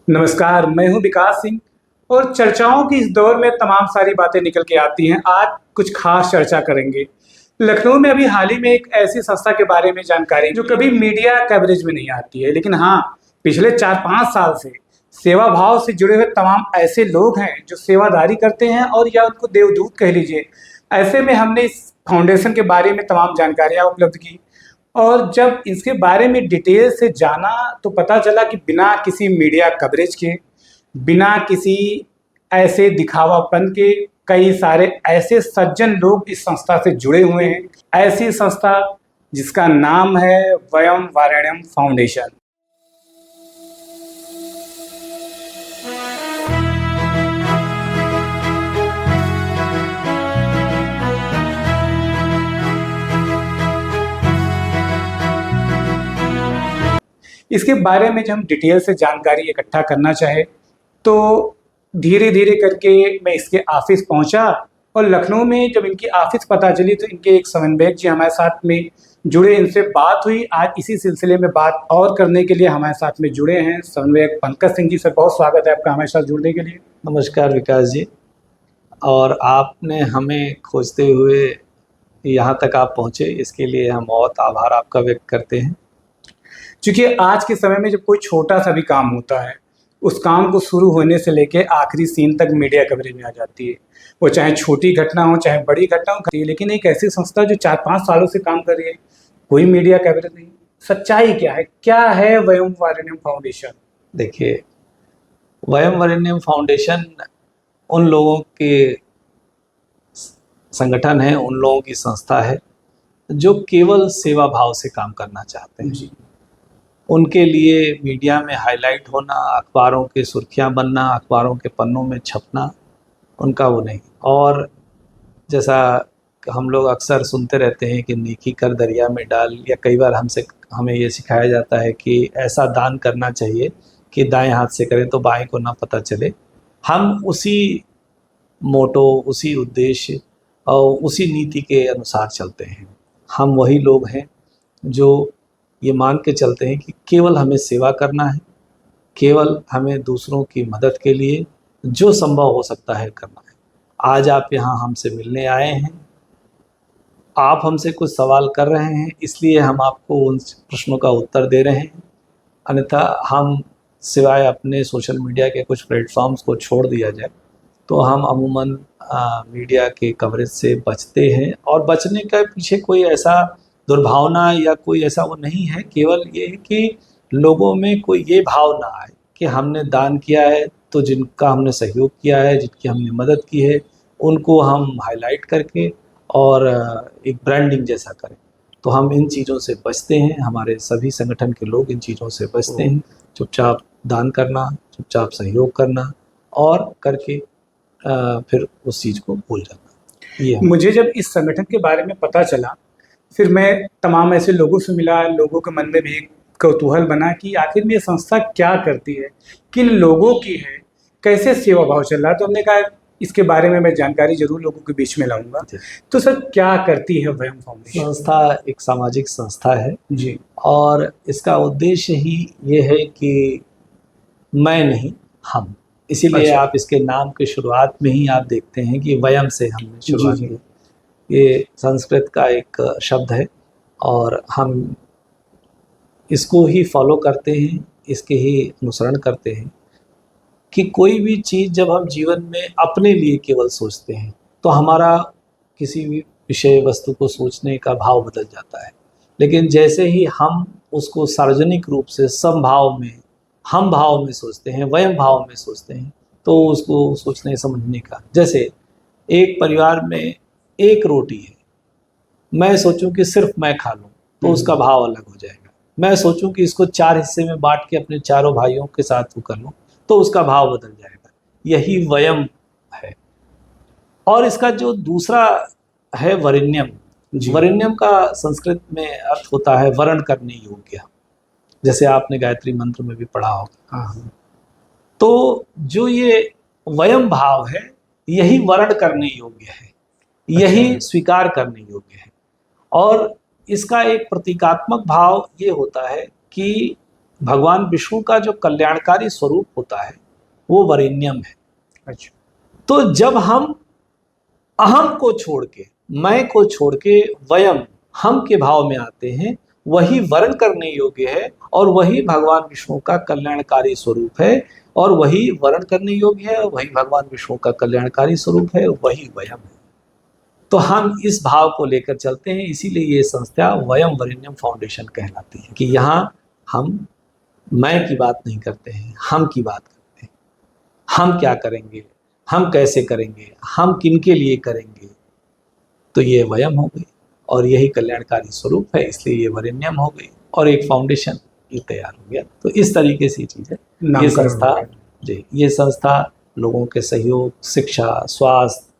नमस्कार, मैं हूं विकास सिंह और चर्चाओं की इस दौर में तमाम सारी बातें निकल के आती हैं। आज कुछ खास चर्चा करेंगे। लखनऊ में अभी हाल ही में एक ऐसी संस्था के बारे में जानकारी जो कभी मीडिया कवरेज में नहीं आती है, लेकिन हाँ, पिछले 4-5 साल से सेवा भाव से जुड़े हुए तमाम ऐसे लोग हैं जो सेवादारी करते हैं और या उनको देवदूत कह लीजिए। ऐसे में हमने इस फाउंडेशन के बारे में तमाम जानकारियाँ उपलब्ध की और जब इसके बारे में डिटेल से जाना तो पता चला कि बिना किसी मीडिया कवरेज के, बिना किसी ऐसे दिखावापन के कई सारे ऐसे सज्जन लोग इस संस्था से जुड़े हुए हैं। ऐसी संस्था जिसका नाम है वयम वाराण्यम फाउंडेशन। इसके बारे में जब हम डिटेल से जानकारी इकट्ठा करना चाहे तो धीरे धीरे करके मैं इसके ऑफिस पहुंचा और लखनऊ में जब इनकी ऑफिस पता चली तो इनके एक समन्वयक जी हमारे साथ में जुड़े, इनसे बात हुई। आज इसी सिलसिले में बात और करने के लिए हमारे साथ में जुड़े हैं समन्वयक पंकज सिंह जी। सर, बहुत स्वागत है आपका हमारे साथ जुड़ने के लिए। नमस्कार विकास जी, और आपने हमें खोजते हुए यहाँ तक आप पहुँचे, इसके लिए हम बहुत आभार आपका व्यक्त करते हैं। क्योंकि आज के समय में जब कोई छोटा सा भी काम होता है, उस काम को शुरू होने से लेके आखिरी सीन तक मीडिया कवरेज में आ जाती है। वो चाहे छोटी घटना हो चाहे बड़ी घटना हो, लेकिन एक ऐसी संस्था जो 4-5 सालों से काम कर रही है, कोई मीडिया कवरेज नहीं। सच्चाई क्या है? क्या है वयम वाराण्यम फाउंडेशन? देखिए, वयम वाराण्यम फाउंडेशन उन लोगों के संगठन है, उन लोगों की संस्था है जो केवल सेवा भाव से काम करना चाहते हैं जी। उनके लिए मीडिया में हाईलाइट होना, अखबारों के सुर्खियां बनना, अखबारों के पन्नों में छपना, उनका वो नहीं। और जैसा हम लोग अक्सर सुनते रहते हैं कि नेकी कर दरिया में डाल, या कई बार हमें ये सिखाया जाता है कि ऐसा दान करना चाहिए कि दाएं हाथ से करें तो बाएं को ना पता चले। हम उसी मोटो, उसी उद्देश्य और उसी नीति के अनुसार चलते हैं। हम वही लोग हैं जो ये मान के चलते हैं कि केवल हमें सेवा करना है, केवल हमें दूसरों की मदद के लिए जो संभव हो सकता है करना है। आज आप यहाँ हमसे मिलने आए हैं, आप हमसे कुछ सवाल कर रहे हैं, इसलिए हम आपको उन प्रश्नों का उत्तर दे रहे हैं। अन्यथा हम सिवाय अपने सोशल मीडिया के कुछ प्लेटफॉर्म्स को छोड़ दिया जाए तो हम अमूमन मीडिया के कवरेज से बचते हैं। और बचने के पीछे कोई ऐसा दुर्भावना या कोई ऐसा वो नहीं है, केवल ये है कि लोगों में कोई ये भाव ना आए कि हमने दान किया है तो जिनका हमने सहयोग किया है, जिनकी हमने मदद की है, उनको हम हाईलाइट करके और एक ब्रांडिंग जैसा करें। तो हम इन चीज़ों से बचते हैं, हमारे सभी संगठन के लोग इन चीज़ों से बचते हैं। चुपचाप दान करना, चुपचाप सहयोग करना और करके फिर उस चीज़ को भूल जाना। ये मुझे जब इस संगठन के बारे में पता चला, फिर मैं तमाम ऐसे लोगों से मिला, लोगों के मन में भी एक कौतूहल बना कि आखिर में ये संस्था क्या करती है, किन लोगों की है, कैसे सेवा भाव चल रहा है। तो हमने कहा इसके बारे में मैं जानकारी जरूर लोगों के बीच में लाऊंगा। तो सर, क्या करती है वयम फाउंडेशन? संस्था एक सामाजिक संस्था है जी, और इसका उद्देश्य ही ये है कि मैं नहीं, हम। इसीलिए आप इसके नाम के शुरुआत में ही आप देखते हैं कि वयम से हमने शुरुआत की। ये संस्कृत का एक शब्द है और हम इसको ही फॉलो करते हैं, इसके ही अनुसरण करते हैं कि कोई भी चीज़ जब हम जीवन में अपने लिए केवल सोचते हैं तो हमारा किसी भी विषय वस्तु को सोचने का भाव बदल जाता है। लेकिन जैसे ही हम उसको सार्वजनिक रूप से समभाव में, हम भाव में सोचते हैं, वयम भाव में सोचते हैं, तो उसको सोचने समझने का, जैसे एक परिवार में एक रोटी है, मैं सोचूं कि सिर्फ मैं खा लूं तो उसका भाव अलग हो जाएगा। मैं सोचूं कि इसको 4 हिस्से में बांट के अपने चारों भाइयों के साथ वो कर लूं तो उसका भाव बदल जाएगा। यही वयम है। और इसका जो दूसरा है वरेण्यम, वरेण्यम का संस्कृत में अर्थ होता है वर्ण करने योग्य, जैसे आपने गायत्री मंत्र में भी पढ़ा होगा। तो जो ये वयम भाव है, यही वर्ण करने योग्य है, यही स्वीकार करने योग्य है। और इसका एक प्रतीकात्मक भाव ये होता है कि भगवान विष्णु का जो कल्याणकारी स्वरूप होता है वो वरेण्यम है। अच्छा। तो जब हम अहम को छोड़ के, मैं को छोड़ के वयम, हम के भाव में आते हैं, वही वर्ण करने योग्य है और वही भगवान विष्णु का कल्याणकारी स्वरूप है, और वही वर्ण करने योग्य है, वही भगवान विष्णु का कल्याणकारी स्वरूप है, वही वयम है। तो हम इस भाव को लेकर चलते हैं, इसीलिए ये संस्था वयम वरेण्यम फाउंडेशन कहलाती है कि यहाँ हम मैं की बात नहीं करते हैं, हम की बात करते हैं। हम क्या करेंगे, हम कैसे करेंगे, हम किन के लिए करेंगे, तो ये वयम हो गई और यही कल्याणकारी स्वरूप है, इसलिए ये वरेण्यम हो गई और एक फाउंडेशन ये तैयार हो गया। तो इस तरीके से चीज़ है ये संस्था जी। ये संस्था लोगों के सहयोग, शिक्षा, स्वास्थ्य,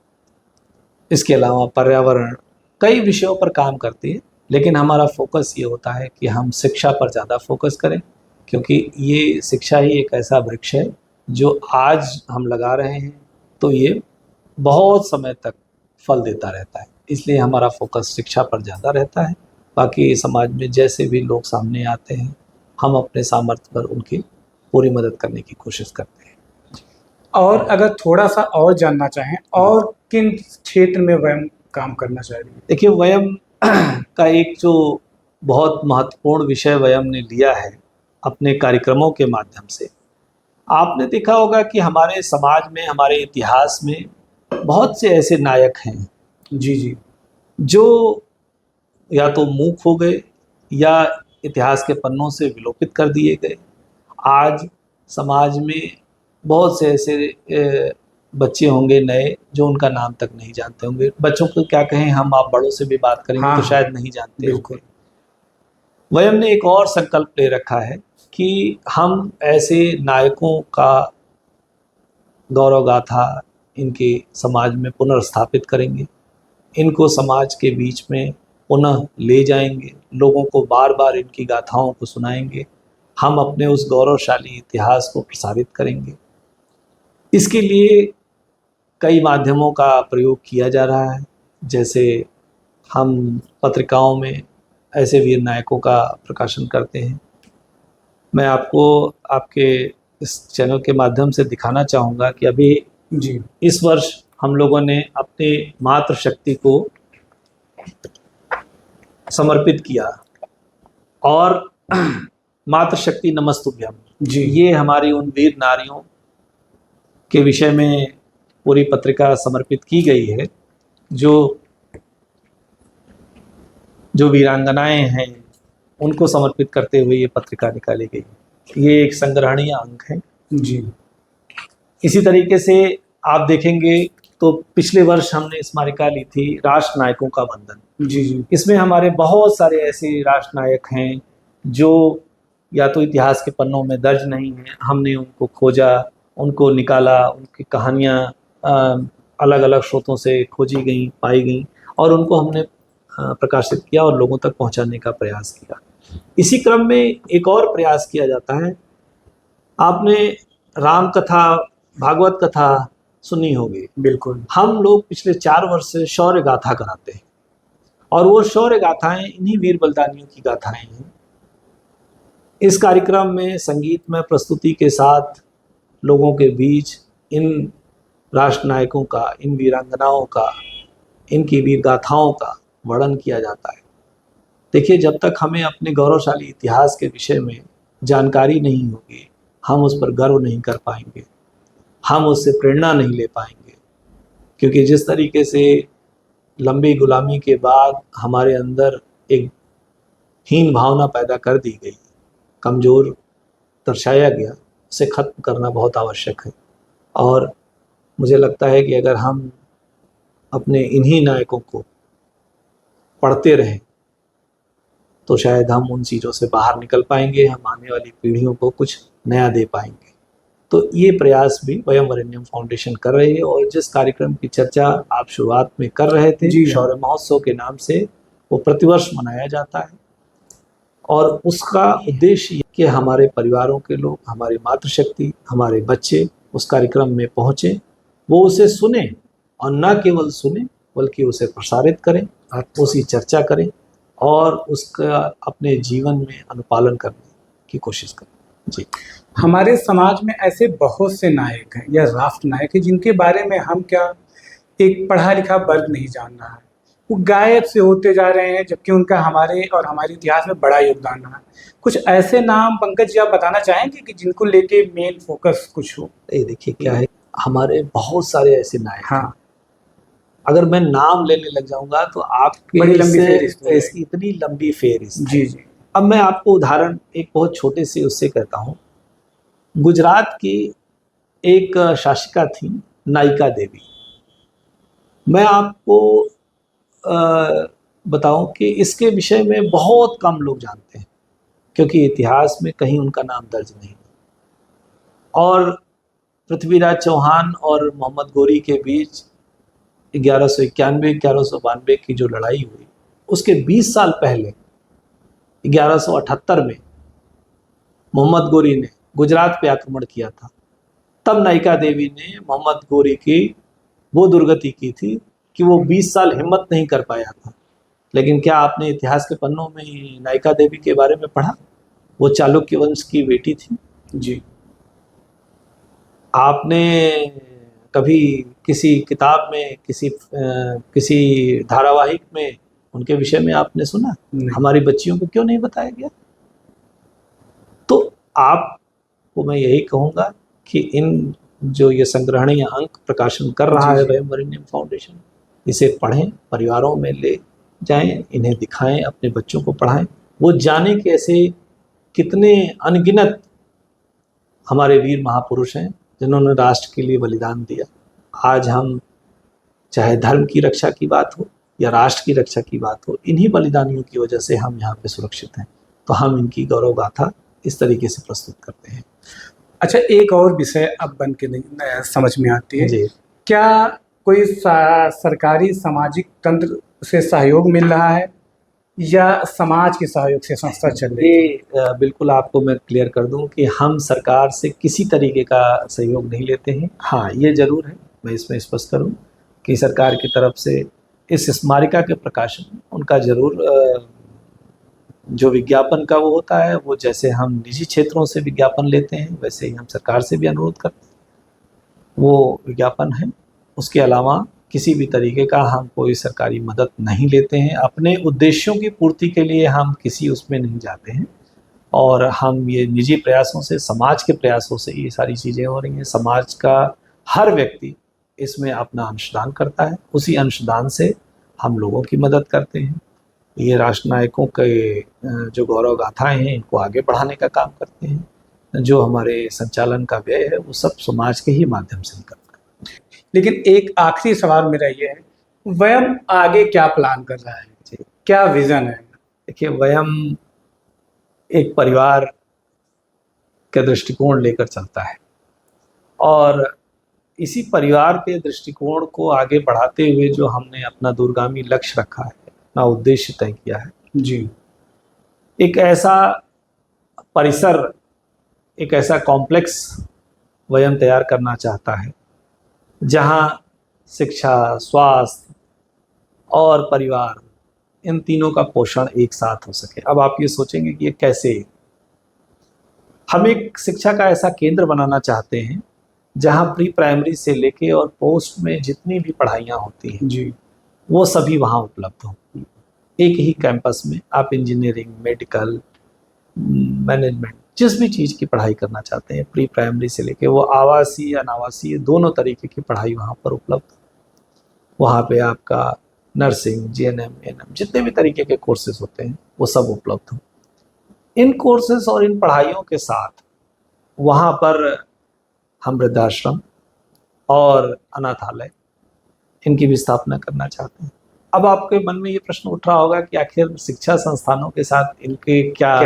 इसके अलावा पर्यावरण, कई विषयों पर काम करती है, लेकिन हमारा फोकस ये होता है कि हम शिक्षा पर ज़्यादा फोकस करें, क्योंकि ये शिक्षा ही एक ऐसा वृक्ष है जो आज हम लगा रहे हैं तो ये बहुत समय तक फल देता रहता है, इसलिए हमारा फोकस शिक्षा पर ज़्यादा रहता है। बाकी समाज में जैसे भी लोग सामने आते हैं, हम अपने सामर्थ्य पर उनकी पूरी मदद करने की कोशिश करते हैं। और अगर थोड़ा सा और जानना चाहें, और किन क्षेत्र में वयम काम करना चाहिए? देखिए, वयम का एक जो बहुत महत्वपूर्ण विषय वयम ने लिया है अपने कार्यक्रमों के माध्यम से, आपने देखा होगा कि हमारे समाज में, हमारे इतिहास में बहुत से ऐसे नायक हैं जी, जो या तो मूक हो गए या इतिहास के पन्नों से विलोपित कर दिए गए। आज समाज में बहुत से ऐसे बच्चे होंगे नए जो उनका नाम तक नहीं जानते होंगे। बच्चों को क्या कहें, हम आप बड़ों से भी बात करेंगे हाँ, तो शायद नहीं जानते बिल्कुल। होंगे। वयम ने एक और संकल्प ले रखा है कि हम ऐसे नायकों का गौरव गाथा इनके समाज में पुनर्स्थापित करेंगे, इनको समाज के बीच में पुनः ले जाएंगे, लोगों को बार बार इनकी गाथाओं को सुनाएंगे, हम अपने उस गौरवशाली इतिहास को प्रसारित करेंगे। इसके लिए कई माध्यमों का प्रयोग किया जा रहा है, जैसे हम पत्रिकाओं में ऐसे वीर नायकों का प्रकाशन करते हैं। मैं आपको आपके इस चैनल के माध्यम से दिखाना चाहूँगा कि अभी जी, इस वर्ष हम लोगों ने अपने मातृशक्ति को समर्पित किया, और मातृशक्ति नमस्तुभ्यम जी, ये हमारी उन वीर नारियों के विषय में पूरी पत्रिका समर्पित की गई है, जो वीरांगनाएं हैं उनको समर्पित करते हुए ये पत्रिका निकाली गई। ये एक संग्रहणीय अंक है जी, इसी तरीके से आप देखेंगे तो पिछले वर्ष हमने स्मारिका ली थी राष्ट्र नायकों का वंदन। जी, इसमें हमारे बहुत सारे ऐसे राष्ट्र नायक हैं जो या तो इतिहास के पन्नों में दर्ज नहीं हैं, हमने उनको खोजा, उनको निकाला, उनकी कहानियाँ अलग अलग स्रोतों से खोजी गई, पाई गई, और उनको हमने प्रकाशित किया और लोगों तक पहुंचाने का प्रयास किया। इसी क्रम में एक और प्रयास किया जाता है, आपने राम कथा, भागवत कथा सुनी होगी। बिल्कुल। हम लोग पिछले 4 वर्ष से शौर्य गाथा कराते हैं, और वो शौर्य गाथाएं इन्हीं वीर बलिदानियों की गाथाएं हैं। इस कार्यक्रम में संगीतमय प्रस्तुति के साथ लोगों के बीच इन राष्ट्र नायकों का, इन वीरांगनाओं का, इनकी वीर गाथाओं का वर्णन किया जाता है। देखिए, जब तक हमें अपने गौरवशाली इतिहास के विषय में जानकारी नहीं होगी, हम उस पर गर्व नहीं कर पाएंगे, हम उससे प्रेरणा नहीं ले पाएंगे, क्योंकि जिस तरीके से लंबी गुलामी के बाद हमारे अंदर एक हीन भावना पैदा कर दी गई, कमज़ोर दर्शाया गया, उसे ख़त्म करना बहुत आवश्यक है। और मुझे लगता है कि अगर हम अपने इन्हीं नायकों को पढ़ते रहें तो शायद हम उन चीज़ों से बाहर निकल पाएंगे, हम आने वाली पीढ़ियों को कुछ नया दे पाएंगे। तो ये प्रयास भी वयम वरेण्यम फाउंडेशन कर रही है, और जिस कार्यक्रम की चर्चा आप शुरुआत में कर रहे थे, शौर्य महोत्सव के नाम से, वो प्रतिवर्ष मनाया जाता है, और उसका उद्देश्य कि हमारे परिवारों के लोग, हमारी मातृशक्ति, हमारे बच्चे उस कार्यक्रम में पहुँचे, वो उसे सुने, और न केवल सुने बल्कि उसे प्रसारित करें, उसकी चर्चा करें और उसका अपने जीवन में अनुपालन करें। की कोशिश करें। जी। हमारे समाज में ऐसे बहुत से नायक हैं या राष्ट्र नायक हैं जिनके बारे में हम क्या एक पढ़ा लिखा वर्ग नहीं जान रहा है। वो गायब से होते जा रहे हैं जबकि उनका हमारे और हमारे इतिहास में बड़ा योगदान रहा है। कुछ ऐसे नाम पंकज जी आप बताना चाहेंगे कि जिनको लेके मेन फोकस कुछ हो? ये देखिए क्या है, हमारे बहुत सारे ऐसे नायक हैं। हाँ, अगर मैं नाम लेने लग जाऊंगा तो आपके बड़ी लंबी फेहरिस्त हो इसकी इतनी लंबी फेहरिस्त है। जी जी। अब मैं आपको उदाहरण एक बहुत छोटे से उससे कहता हूँ। गुजरात की एक शासिका थी नायिका देवी। मैं आपको बताऊं कि इसके विषय में बहुत कम लोग जानते हैं क्योंकि इतिहास में कहीं उनका नाम दर्ज नहीं है। और पृथ्वीराज चौहान और मोहम्मद गोरी के बीच 1191-1192 की जो लड़ाई हुई, उसके 20 साल पहले 1178 में मोहम्मद गोरी ने गुजरात पे आक्रमण किया था। तब नायिका देवी ने मोहम्मद गोरी की वो दुर्गति की थी कि वो 20 साल हिम्मत नहीं कर पाया था। लेकिन क्या आपने इतिहास के पन्नों में नायिका देवी के बारे में पढ़ा? वो चालुक्य वंश की बेटी थी। जी। आपने कभी किसी किताब में, किसी धारावाहिक में उनके विषय में आपने सुना? हमारी बच्चियों को क्यों नहीं बताया गया? तो आपको मैं यही कहूँगा कि इन जो ये संग्रहणीय अंक प्रकाशन कर रहा है वयम वरेण्यम फाउंडेशन, इसे पढ़ें, परिवारों में ले जाएं, इन्हें दिखाएं, अपने बच्चों को पढ़ाएं। वो जाने कि ऐसे कितने अनगिनत हमारे वीर महापुरुष हैं जिन्होंने राष्ट्र के लिए बलिदान दिया। आज हम चाहे धर्म की रक्षा की बात हो या राष्ट्र की रक्षा की बात हो, इन्हीं बलिदानियों की वजह से हम यहाँ पे सुरक्षित हैं। तो हम इनकी गौरव गाथा इस तरीके से प्रस्तुत करते हैं। अच्छा, एक और विषय अब बन के नहीं समझ में आती है जी। क्या कोई सरकारी सामाजिक तंत्र से सहयोग मिल रहा है या समाज के सहयोग से संस्था चल रही है? ये बिल्कुल आपको मैं क्लियर कर दूं कि हम सरकार से किसी तरीके का सहयोग नहीं लेते हैं। हाँ, ये जरूर है, मैं इसमें स्पष्ट करूं कि सरकार की तरफ से इस स्मारिका के प्रकाशन उनका जरूर जो विज्ञापन का वो होता है, वो जैसे हम निजी क्षेत्रों से विज्ञापन लेते हैं वैसे ही हम सरकार से भी अनुरोध करते हैं, वो विज्ञापन है। उसके अलावा किसी भी तरीके का हम कोई सरकारी मदद नहीं लेते हैं। अपने उद्देश्यों की पूर्ति के लिए हम किसी उसमें नहीं जाते हैं और हम ये निजी प्रयासों से, समाज के प्रयासों से ये सारी चीज़ें हो रही हैं। समाज का हर व्यक्ति इसमें अपना अंशदान करता है, उसी अंशदान से हम लोगों की मदद करते हैं। ये राष्ट्र नायकों के जो गौरव गाथाएँ हैं इनको आगे बढ़ाने का काम करते हैं। जो हमारे संचालन का व्यय है वो सब समाज के ही माध्यम से निकलता है। लेकिन एक आखिरी सवाल मेरा ये है, वयम आगे क्या प्लान कर रहा है? जी। क्या विजन है? देखिए, वयम एक परिवार के दृष्टिकोण लेकर चलता है और इसी परिवार के दृष्टिकोण को आगे बढ़ाते हुए जो हमने अपना दूरगामी लक्ष्य रखा है, अपना उद्देश्य तय किया है जी। एक ऐसा परिसर, एक ऐसा कॉम्प्लेक्स वयम तैयार करना चाहता है जहां शिक्षा, स्वास्थ्य और परिवार, इन तीनों का पोषण एक साथ हो सके। अब आप ये सोचेंगे कि ये कैसे? हम एक शिक्षा का ऐसा केंद्र बनाना चाहते हैं जहां प्री प्राइमरी से लेके और पोस्ट में जितनी भी पढ़ाइयाँ होती हैं जी। वो सभी वहाँ उपलब्ध हों। एक ही कैंपस में आप इंजीनियरिंग, मेडिकल, मैनेजमेंट, जिस भी चीज़ की पढ़ाई करना चाहते हैं, प्री प्राइमरी से लेके वो आवासीय या अनावासीय दोनों तरीके की पढ़ाई वहाँ पर उपलब्ध। वहाँ पे आपका नर्सिंग, जीएनएम, एएनएम, जितने भी तरीके के कोर्सेज होते हैं वो सब उपलब्ध हों। इन कोर्सेज और इन पढ़ाइयों के साथ वहाँ पर हम वृद्धाश्रम और अनाथालय, इनकी भी स्थापना करना चाहते हैं। अब आपके मन में ये प्रश्न उठ रहा होगा कि आखिर शिक्षा संस्थानों के साथ इनके क्या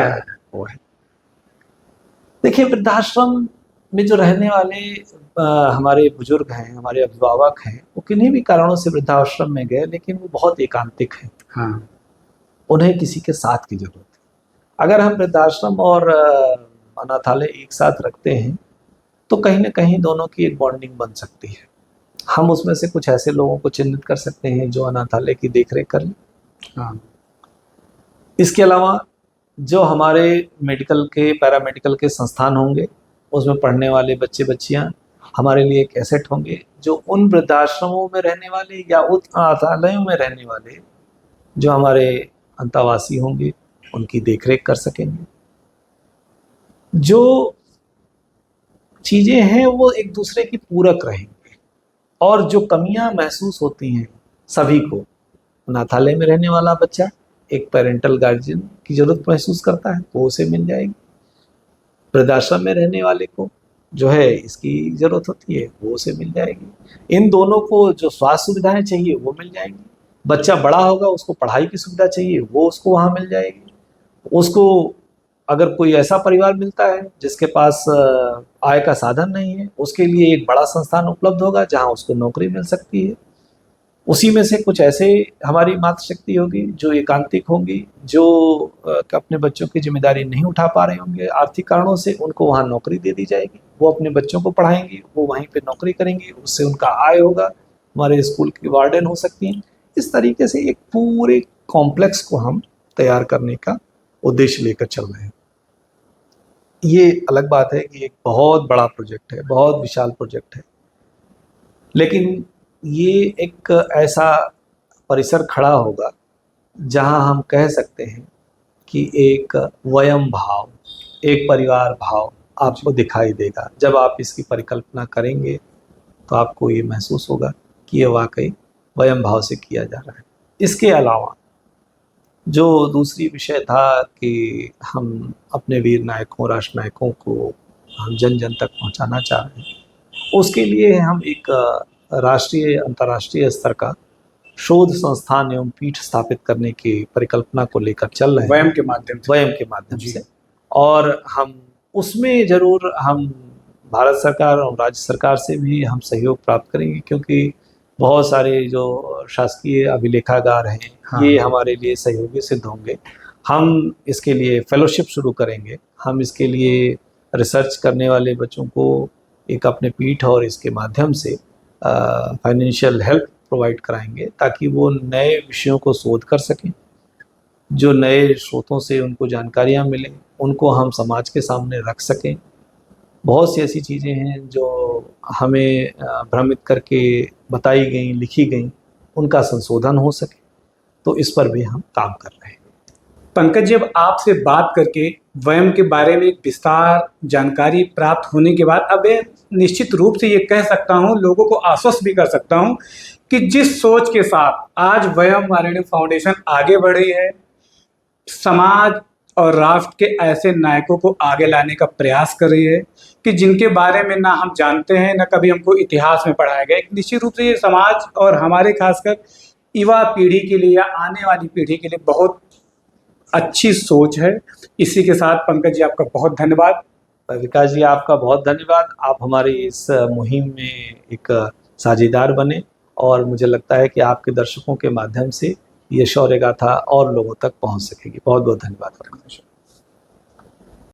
वो है? देखिए, वृद्धाश्रम में जो रहने वाले हमारे बुजुर्ग हैं, हमारे अभिभावक हैं, वो किन्हीं भी कारणों से वृद्धाश्रम में गए लेकिन वो बहुत एकांतिक हैं। हाँ। उन्हें किसी के साथ की जरूरत है। अगर हम वृद्धाश्रम और अनाथालय एक साथ रखते हैं तो कहीं ना कहीं दोनों की एक बॉन्डिंग बन सकती है। हम उसमें से कुछ ऐसे लोगों को चिन्हित कर सकते हैं जो अनाथालय की देखरेख कर लें। हाँ। इसके अलावा जो हमारे मेडिकल के पैरामेडिकल के संस्थान होंगे, उसमें पढ़ने वाले बच्चे बच्चियां हमारे लिए एक एसेट होंगे, जो उन वृद्धाश्रमों में रहने वाले या उन अनाथालयों में रहने वाले जो हमारे अंतवासी होंगे उनकी देखरेख कर सकेंगे। जो चीज़ें हैं वो एक दूसरे की पूरक रहेंगी, और जो कमियां महसूस होती हैं सभी को, अनाथालय में रहने वाला बच्चा एक पेरेंटल गार्जियन की जरूरत महसूस करता है वो उसे मिल जाएगी, वृद्धाश्रम में रहने वाले को जो है इसकी जरूरत होती है वो उसे मिल जाएगी। इन दोनों को जो स्वास्थ्य सुविधाएं चाहिए वो मिल जाएंगी। बच्चा बड़ा होगा, उसको पढ़ाई की सुविधा चाहिए वो उसको वहाँ मिल जाएगी। उसको अगर कोई ऐसा परिवार मिलता है जिसके पास आय का साधन नहीं है, उसके लिए एक बड़ा संस्थान उपलब्ध होगा जहाँ उसको नौकरी मिल सकती है। उसी में से कुछ ऐसे हमारी मातृशक्ति होगी जो एकांतिक होंगी, जो अपने बच्चों की जिम्मेदारी नहीं उठा पा रहे होंगे आर्थिक कारणों से, उनको वहाँ नौकरी दे दी जाएगी, वो अपने बच्चों को पढ़ाएंगी, वो वहीं पे नौकरी करेंगी, उससे उनका आय होगा, हमारे स्कूल की वार्डन हो सकती हैं। इस तरीके से एक पूरे कॉम्प्लेक्स को हम तैयार करने का उद्देश्य लेकर चल रहे हैं। ये अलग बात है कि एक बहुत बड़ा प्रोजेक्ट है, बहुत विशाल प्रोजेक्ट है, लेकिन ये एक ऐसा परिसर खड़ा होगा जहां हम कह सकते हैं कि एक वयम भाव, एक परिवार भाव आपको दिखाई देगा। जब आप इसकी परिकल्पना करेंगे तो आपको ये महसूस होगा कि ये वाकई वयम भाव से किया जा रहा है। इसके अलावा जो दूसरी विषय था कि हम अपने वीर नायकों, राष्ट्र नायकों को हम जन जन तक पहुंचाना चाह रहे हैं, उसके लिए हम एक राष्ट्रीय अंतर्राष्ट्रीय स्तर का शोध संस्थान एवं पीठ स्थापित करने की परिकल्पना को लेकर चल रहे हैं, वयम के माध्यम से। और हम उसमें जरूर हम भारत सरकार और राज्य सरकार से भी हम सहयोग प्राप्त करेंगे, क्योंकि बहुत सारे जो शासकीय अभिलेखागार हैं ये हमारे लिए सहयोगी सिद्ध होंगे। हम इसके लिए फेलोशिप शुरू करेंगे, हम इसके लिए रिसर्च करने वाले बच्चों को एक अपने पीठ और इसके माध्यम से फाइनेंशियल हेल्प प्रोवाइड कराएंगे ताकि वो नए विषयों को शोध कर सकें, जो नए स्रोतों से उनको जानकारियाँ मिलें, उनको हम समाज के सामने रख सकें। बहुत सी ऐसी चीज़ें हैं जो हमें भ्रमित करके बताई गई, लिखी गई, उनका संशोधन हो सके, तो इस पर भी हम काम कर रहे हैं। पंकज जी, अब आपसे बात करके वयम के बारे में विस्तार जानकारी प्राप्त होने के बाद अब निश्चित रूप से ये कह सकता हूँ, लोगों को आश्वस्त भी कर सकता हूँ कि जिस सोच के साथ आज वयम आरण्य फाउंडेशन आगे बढ़ी है, समाज और राष्ट्र के ऐसे नायकों को आगे लाने का प्रयास कर रही है कि जिनके बारे में ना हम जानते हैं, ना कभी हमको इतिहास में पढ़ाया गया। निश्चित रूप से ये समाज और हमारे खासकर युवा पीढ़ी के लिए या आने वाली पीढ़ी के लिए बहुत अच्छी सोच है। इसी के साथ पंकज जी आपका बहुत धन्यवाद। विकास जी आपका बहुत धन्यवाद। आप हमारी इस मुहिम में एक साझेदार बने, और मुझे लगता है कि आपके दर्शकों के माध्यम से ये शौर्य गाथा और लोगों तक पहुंच सकेगी। बहुत बहुत धन्यवाद आपका।